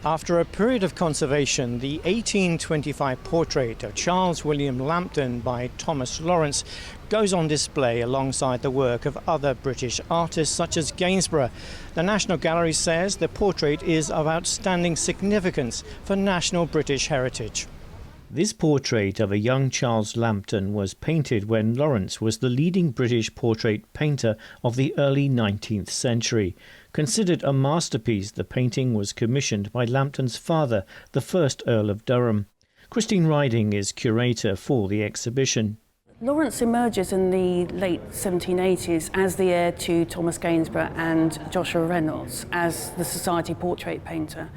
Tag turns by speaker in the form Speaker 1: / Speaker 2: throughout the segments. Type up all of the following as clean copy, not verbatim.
Speaker 1: After a period of conservation, the 1825 portrait of Charles William Lambton by Thomas Lawrence goes on display alongside the work of other British artists such as Gainsborough. The National Gallery says the portrait is of outstanding significance for national British heritage. This portrait of a young Charles Lambton was painted when Lawrence was the leading British portrait painter of the early 19th century. Considered a masterpiece, the painting was commissioned by Lambton's father, the 1st Earl of Durham. Christine Riding is curator for the exhibition.
Speaker 2: Lawrence emerges in the late 1780s as the heir to Thomas Gainsborough and Joshua Reynolds as the society portrait painter.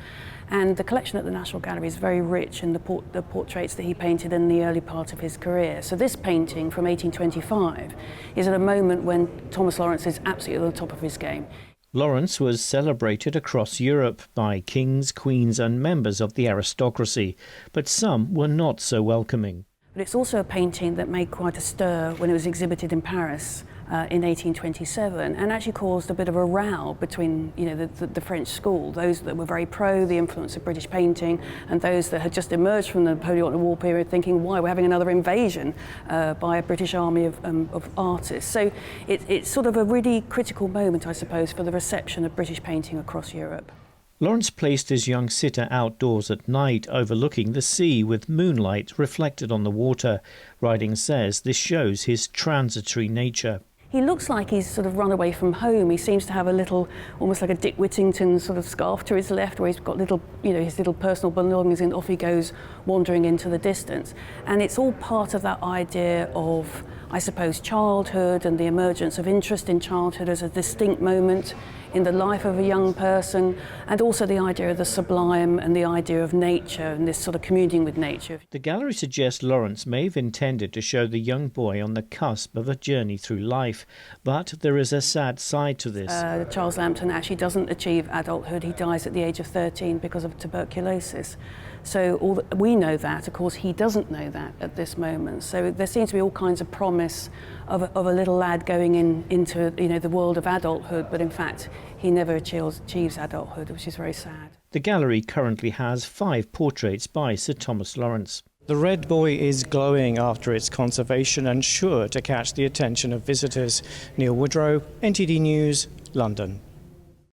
Speaker 2: And the collection at the National Gallery is very rich in the portraits that he painted in the early part of his career. So this painting from 1825 is at a moment when Thomas Lawrence is absolutely at the top of his game.
Speaker 1: Lawrence was celebrated across Europe by kings, queens and members of the aristocracy, but some were not so welcoming.
Speaker 2: But it's also a painting that made quite a stir when it was exhibited in Paris in 1827 and actually caused a bit of a row between the French school, those that were very pro the influence of British painting and those that had just emerged from the Napoleonic War period thinking, why, we're having another invasion by a British army of artists. So it's sort of a really critical moment, I suppose, for the reception of British painting across Europe.
Speaker 1: Lawrence placed his young sitter outdoors at night overlooking the sea with moonlight reflected on the water. Riding says this shows his transitory nature.
Speaker 2: He looks like he's sort of run away from home. He seems to have a little, almost like a Dick Whittington sort of scarf to his left where he's got little, his little personal belongings and off he goes wandering into the distance. And it's all part of that idea of, I suppose, childhood and the emergence of interest in childhood as a distinct moment in the life of a young person, and also the idea of the sublime and the idea of nature and this sort of communing with nature.
Speaker 1: The gallery suggests Lawrence may have intended to show the young boy on the cusp of a journey through life, but there is a sad side to this.
Speaker 2: Charles Lambton actually doesn't achieve adulthood. He dies at the age of 13 because of tuberculosis. So we know that, of course he doesn't know that at this moment. So there seems to be all kinds of promise of a little lad going into the world of adulthood, but in fact he never achieves adulthood, which is very sad.
Speaker 1: The gallery currently has 5 portraits by Sir Thomas Lawrence. The red boy is glowing after its conservation and sure to catch the attention of visitors. Neil Woodrow, NTD News, London.